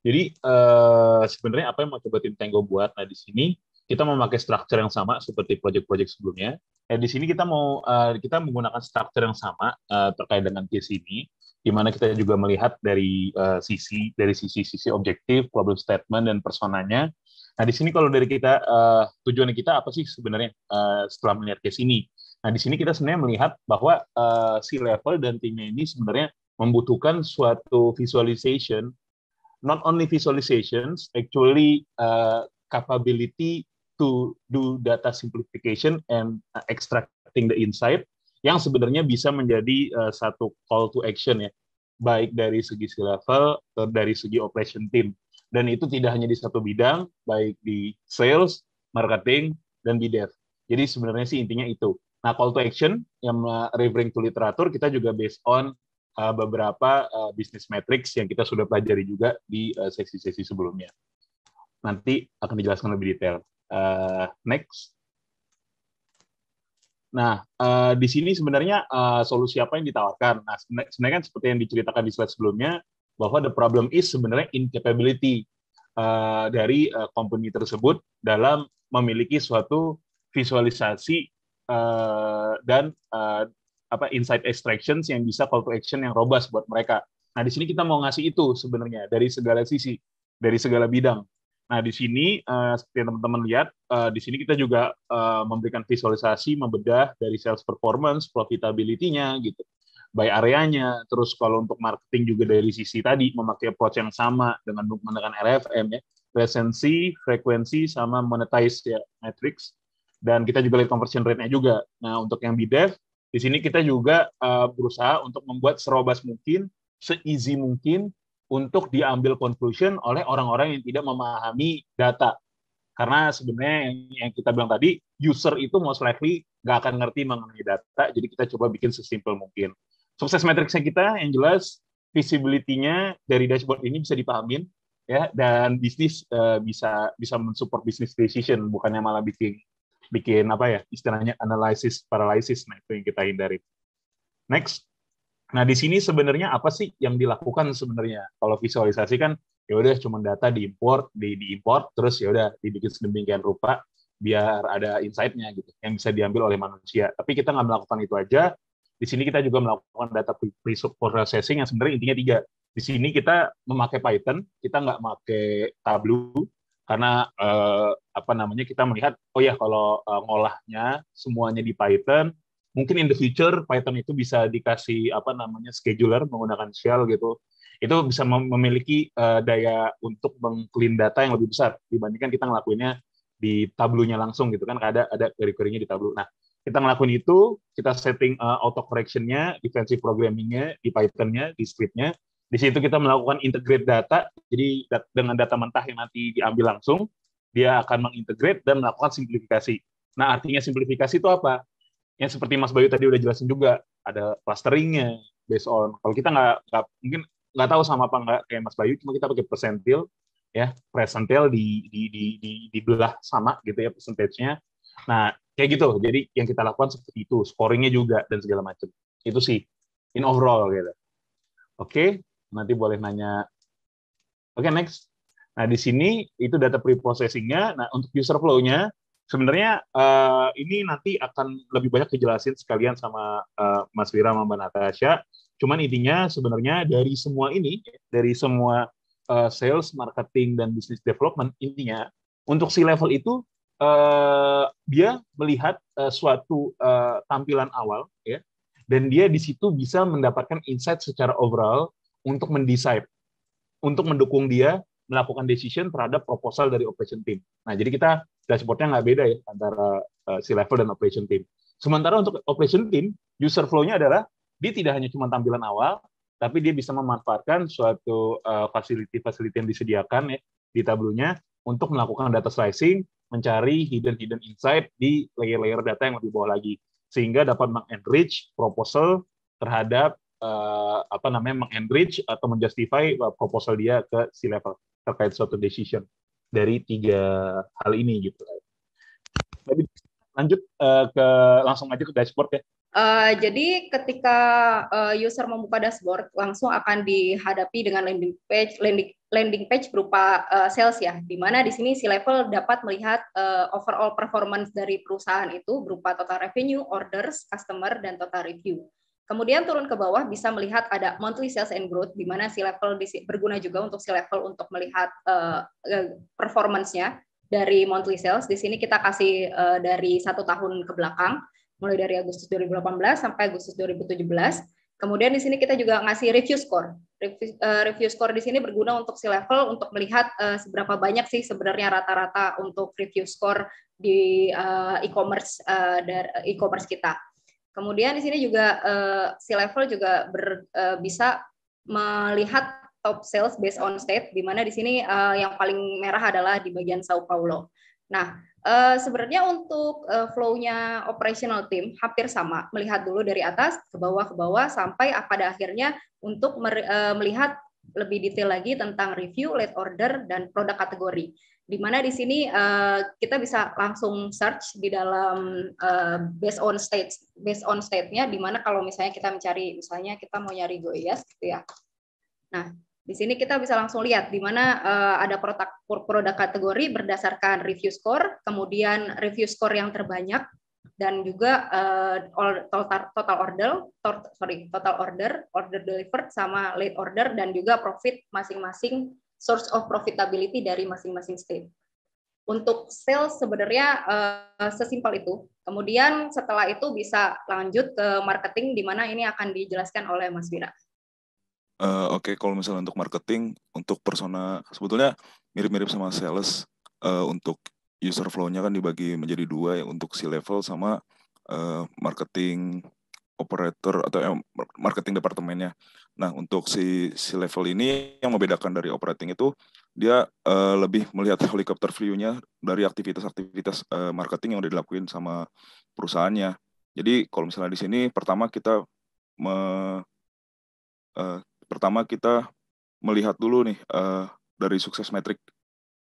Jadi sebenarnya apa yang mau coba tim Tango buat? Nah di sini kita memakai structure yang sama seperti project-project sebelumnya. Di sini kita menggunakan structure yang sama terkait dengan case ini, di mana kita juga melihat dari sisi objektif, problem statement dan personanya. Nah di sini kalau dari kita tujuan kita apa sih sebenarnya setelah melihat case ini? Nah di sini kita sebenarnya melihat bahwa si level dan timnya ini sebenarnya membutuhkan suatu visualization, not only visualizations, actually capability to do data simplification and extracting the insight yang sebenarnya bisa menjadi satu call to action ya, baik dari segi level atau dari segi operation team. Dan itu tidak hanya di satu bidang, baik di sales, marketing, dan di dev. Jadi sebenarnya sih intinya itu. Nah, call to action yang referring to literatur kita juga based on beberapa business metrics yang kita sudah pelajari juga di sesi-sesi sebelumnya. Nanti akan dijelaskan lebih detail. Next. Nah, di sini sebenarnya solusi apa yang ditawarkan? Nah, sebenarnya kan seperti yang diceritakan di slide sebelumnya, bahwa the problem is sebenarnya incapability dari company tersebut dalam memiliki suatu visualisasi dan insight extractions yang bisa call to action yang robust buat mereka. Nah, di sini kita mau ngasih itu sebenarnya dari segala sisi, dari segala bidang. Nah, di sini seperti teman-teman lihat, di sini kita juga memberikan visualisasi, membedah dari sales performance, profitability-nya gitu, by areanya. Terus kalau untuk marketing juga dari sisi tadi memakai approach yang sama dengan menggunakan RFM ya, resensi, frekuensi, sama monetize ya, metrics. Dan kita juga lihat conversion rate-nya juga. Nah, untuk yang BDev, di sini kita juga berusaha untuk membuat serobas mungkin, se-easy mungkin, untuk diambil conclusion oleh orang-orang yang tidak memahami data. Karena sebenarnya yang kita bilang tadi, user itu most likely nggak akan ngerti mengenai data, jadi kita coba bikin sesimpel mungkin. Sukses matriksnya kita, yang jelas, visibility-nya dari dashboard ini bisa dipahamin, ya, dan bisnis bisa mensupport business decision, bukannya malah bikin bikin apa ya istilahnya analysis paralysis. Nah itu yang kita hindari. Next. Nah, di sini sebenarnya apa sih yang dilakukan sebenarnya? Kalau visualisasi kan ya udah cuma data diimport terus ya udah dibikin sedemikian rupa biar ada insight-nya gitu yang bisa diambil oleh manusia. Tapi kita nggak melakukan itu aja. Di sini kita juga melakukan data pre-processing yang sebenarnya intinya tiga. Di sini kita memakai Python, kita nggak pakai Tableau karena apa namanya kita melihat oh ya kalau ngolahnya semuanya di Python, mungkin in the future Python itu bisa dikasih apa namanya scheduler menggunakan shell gitu. Itu bisa memiliki daya untuk meng-clean data yang lebih besar dibandingkan kita ngelakuinnya di Tableau-nya langsung gitu kan, ada query-query-nya di Tableau. Nah, kita ngelakuin itu, kita setting auto correction-nya, defensive programming-nya di Python-nya, di script-nya. Di situ kita melakukan integrate data, jadi dengan data mentah yang nanti diambil langsung, dia akan mengintegrate dan melakukan simplifikasi. Nah, artinya simplifikasi itu apa? Yang seperti Mas Bayu tadi udah jelasin juga, ada clusteringnya based on kalau kita nggak mungkin nggak tahu sama apa nggak kayak Mas Bayu, cuma kita pakai persentil ya, persentil dibelah sama gitu ya persentasenya. Nah kayak gitu, jadi yang kita lakukan seperti itu, scoringnya juga dan segala macam itu sih in overall gitu. Oke, nanti boleh nanya. Oke, next. Nah, di sini itu data pre-processing-nya. Nah, untuk user flow-nya, sebenarnya ini nanti akan lebih banyak dijelasin sekalian sama Mas Wira sama Mbak Natasha. Cuman intinya sebenarnya dari semua ini, dari semua sales, marketing, dan business development, intinya untuk si level itu dia melihat suatu tampilan awal, ya, dan dia di situ bisa mendapatkan insight secara overall untuk mendesain, untuk mendukung dia melakukan decision terhadap proposal dari operation team. Nah, jadi kita dashboard-nya nggak beda ya antara si level dan operation team. Sementara untuk operation team, user flow-nya adalah dia tidak hanya cuma tampilan awal, tapi dia bisa memanfaatkan suatu facility yang disediakan ya di tabelnya untuk melakukan data slicing, mencari hidden insight di layer-layer data yang lebih bawah lagi, sehingga dapat mengenrich proposal terhadap apa namanya mengenrich atau menjustify proposal dia ke si level terkait suatu decision dari tiga hal ini gitu. Jadi lanjut langsung aja ke dashboard ya. Jadi ketika user membuka dashboard, langsung akan dihadapi dengan landing page berupa sales ya, di mana di sini si level dapat melihat overall performance dari perusahaan itu berupa total revenue, orders, customer, dan total review. Kemudian turun ke bawah bisa melihat ada monthly sales and growth, di mana si level berguna juga untuk si level untuk melihat performance-nya dari monthly sales. Di sini kita kasih dari 1 tahun ke belakang, mulai dari Agustus 2018 sampai Agustus 2017. Kemudian di sini kita juga ngasih review score. Review score di sini berguna untuk si level untuk melihat seberapa banyak sih sebenarnya rata-rata untuk review score di e-commerce e-commerce kita. Kemudian di sini juga si level juga bisa melihat top sales based on state, di mana di sini yang paling merah adalah di bagian Sao Paulo. Nah, sebenarnya untuk flow-nya operational team hampir sama, melihat dulu dari atas ke bawah sampai pada akhirnya untuk melihat lebih detail lagi tentang review, late order, dan produk kategori. Di mana di sini kita bisa langsung search di dalam based on state-nya, di mana kalau misalnya kita mencari, misalnya kita mau nyari Goiás gitu ya. Nah, di sini kita bisa langsung lihat di mana ada produk kategori berdasarkan review score, kemudian review score yang terbanyak, dan juga total order, order delivered, sama late order, dan juga profit masing-masing, source of profitability dari masing-masing state. Untuk sales sebenarnya sesimpel itu. Kemudian setelah itu bisa lanjut ke marketing, di mana ini akan dijelaskan oleh Mas Bira. Oke, kalau misalnya untuk marketing, untuk persona sebetulnya mirip-mirip sama sales. Untuk user flow-nya kan dibagi menjadi 2 ya, untuk si level sama marketing operator atau marketing departemennya. Nah, untuk si level ini yang membedakan dari operating itu, dia lebih melihat helikopter view-nya dari aktivitas-aktivitas marketing yang udah dilakuin sama perusahaannya. Jadi kalau misalnya di sini pertama kita melihat dulu nih dari sukses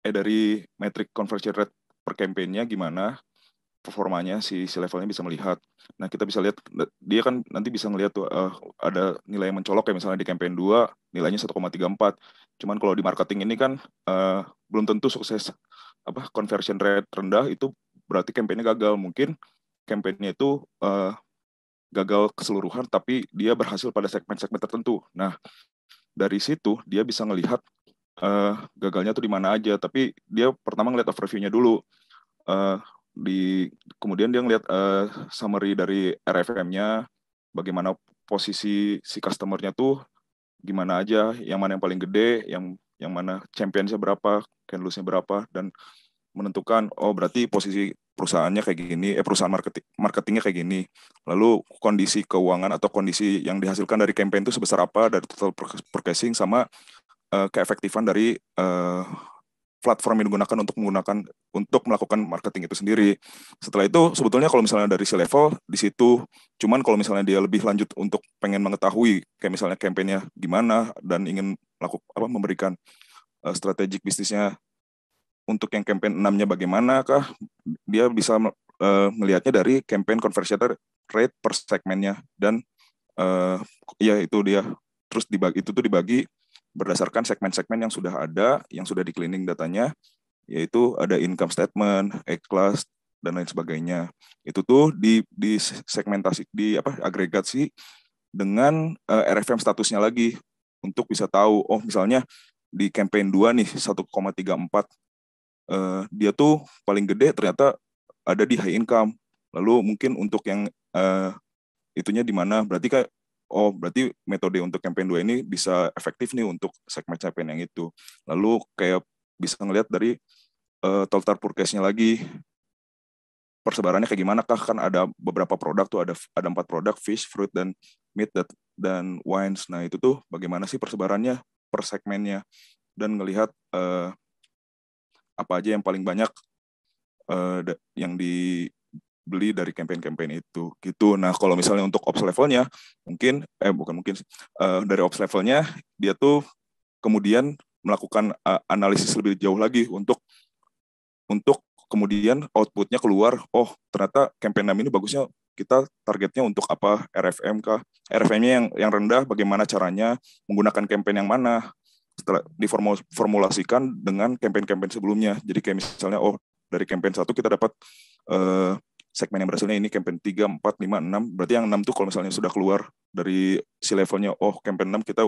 dari metrik conversion rate per campaign-nya gimana performanya, si levelnya bisa melihat. Nah, kita bisa lihat dia kan nanti bisa ngelihat tuh ada nilai yang mencolok kayak misalnya di campaign 2 nilainya 1,34. Cuman kalau di marketing ini kan belum tentu sukses conversion rate rendah itu berarti campaign-nya gagal. Mungkin campaign-nya itu gagal keseluruhan tapi dia berhasil pada segmen-segmen tertentu. Nah, dari situ dia bisa ngelihat gagalnya tuh di mana aja, tapi dia pertama ngeliat overview-nya dulu. Kemudian dia ngeliat summary dari RFM-nya, bagaimana posisi si customer-nya tuh gimana aja, yang mana yang paling gede, yang mana champion-nya berapa, candle-nya berapa, dan menentukan berarti posisi perusahaannya kayak gini, perusahaan marketingnya kayak gini. Lalu kondisi keuangan atau kondisi yang dihasilkan dari campaign itu sebesar apa, dari total purchasing sama keefektifan dari platform yang digunakan untuk melakukan marketing itu sendiri. Setelah itu sebetulnya kalau misalnya dari si level di situ, cuman kalau misalnya dia lebih lanjut untuk pengen mengetahui kayak misalnya campaign-nya gimana dan ingin memberikan strategik bisnisnya untuk yang campaign 6-nya bagaimana kah, dia bisa melihatnya dari campaign conversion rate per segmennya, dan ya itu dia terus dibagi berdasarkan segmen-segmen yang sudah ada, yang sudah di cleaning datanya, yaitu ada income statement, E-class, dan lain sebagainya. Itu tuh di segmentasi, agregasi dengan RFM statusnya lagi untuk bisa tahu, misalnya di campaign 2 nih 1,34, dia tuh paling gede ternyata ada di high income. Lalu mungkin untuk yang itunya di mana, berarti berarti metode untuk campaign 2 ini bisa efektif nih untuk segmen-segmen yang itu. Lalu kayak bisa ngelihat dari total purchase-nya lagi, persebarannya kayak gimana kah, kan ada beberapa produk tuh, ada 4 produk, fish, fruit, dan meat, dan wines. Nah, itu tuh bagaimana sih persebarannya per segmennya, dan ngelihat apa aja yang paling banyak yang dibeli dari campaign-campaign itu gitu. Nah, kalau misalnya untuk ops levelnya dari ops levelnya dia tuh kemudian melakukan analisis lebih jauh lagi untuk kemudian outputnya keluar, ternyata campaign 6 ini bagusnya kita targetnya untuk apa, RFM kah? RFM-nya yang rendah, bagaimana caranya, menggunakan campaign yang mana, setelah diformulasikan dengan campaign-campaign sebelumnya. Jadi kayak misalnya, dari campaign 1 kita dapat segmen yang berhasilnya ini, campaign 3, 4, 5, 6. Berarti yang 6 tuh kalau misalnya sudah keluar dari si levelnya, campaign 6 kita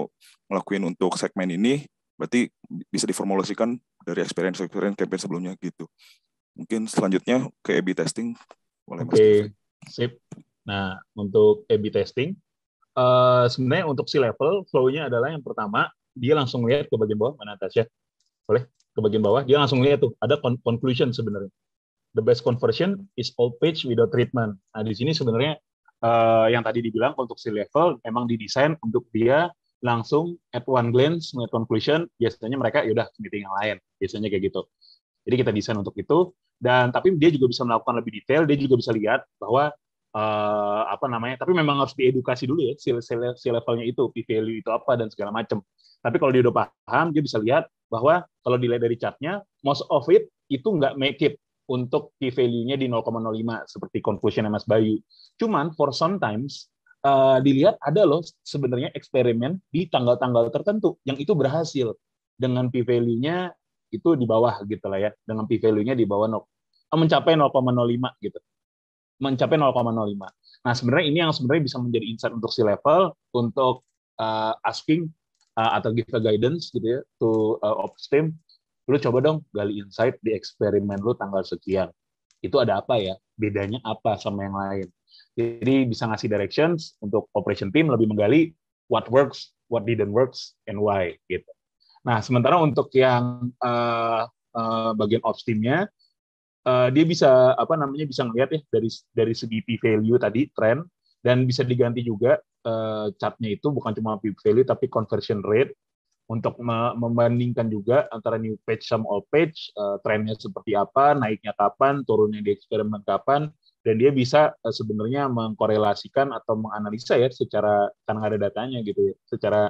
ngelakuin untuk segmen ini, berarti bisa diformulasikan dari experience campaign sebelumnya gitu. Mungkin selanjutnya ke A/B testing. Oke, sip. Nah, untuk A/B testing, sebenarnya untuk si level, flow-nya adalah yang pertama, dia langsung lihat ke bagian bawah, mana Tasya? Boleh? Ke bagian bawah, dia langsung lihat tuh, ada conclusion sebenarnya. The best conversion is all page without treatment. Nah, di sini sebenarnya yang tadi dibilang untuk si level memang didesain untuk dia langsung at one glance melihat conclusion. Biasanya mereka yaudah meeting yang lain, biasanya kayak gitu. Jadi kita desain untuk itu. Dan tapi dia juga bisa melakukan lebih detail. Dia juga bisa lihat bahwa tapi memang harus diedukasi dulu ya si levelnya itu, p-value itu apa dan segala macam. Tapi kalau dia udah paham, dia bisa lihat bahwa kalau dilihat dari chartnya, most of it itu nggak make it untuk p-value-nya di 0,05 seperti conclusion Mas Bayu. Cuman for sometimes dilihat ada loh sebenarnya eksperimen di tanggal-tanggal tertentu yang itu berhasil dengan p-value-nya itu di bawah gitu lah ya, dengan p-value-nya di bawah mencapai 0,05 gitu. Mencapai 0,05. Nah, sebenarnya ini yang sebenarnya bisa menjadi insight untuk si level untuk asking atau give a guidance gitu ya to ops team. Lu coba dong gali insight di eksperimen lu tanggal sekian. Itu ada apa ya? Bedanya apa sama yang lain? Jadi bisa ngasih directions untuk operation team lebih menggali what works, what didn't works, and why gitu. Nah, sementara untuk yang bagian ops teamnya, dia bisa bisa ngelihat ya dari segi P value tadi trend, dan bisa diganti juga chartnya itu bukan cuma P value tapi conversion rate untuk membandingkan juga antara new page sama old page, trennya seperti apa, naiknya kapan, turunnya di eksperimen kapan, dan dia bisa sebenarnya mengkorelasikan atau menganalisa ya secara, karena ada datanya gitu ya, secara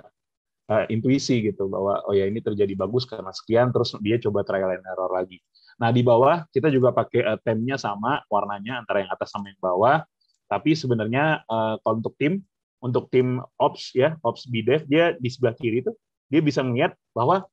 intuisi gitu bahwa oh ya ini terjadi bagus karena sekian, terus dia coba trial and error lagi. Nah di bawah kita juga pakai temnya sama warnanya antara yang atas sama yang bawah, tapi sebenarnya kalau untuk tim ops ya, ops BDev, dia di sebelah kiri tuh dia bisa melihat bahwa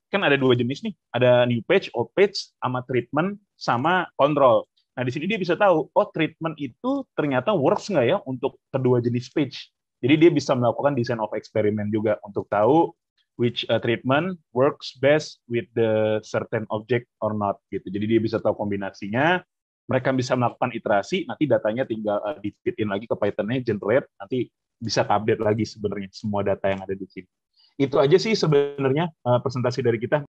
kan ada 2 jenis nih, ada new page, old page, sama treatment sama control. Nah di sini dia bisa tahu treatment itu ternyata works nggak ya untuk kedua jenis page. Jadi dia bisa melakukan design of experiment juga untuk tahu which treatment works best with the certain object or not gitu. Jadi dia bisa tahu kombinasinya. Mereka bisa melakukan iterasi, nanti datanya tinggal di fit in lagi ke Python-nya, generate, nanti bisa update lagi sebenarnya semua data yang ada di sini. Itu aja sih sebenarnya presentasi dari kita.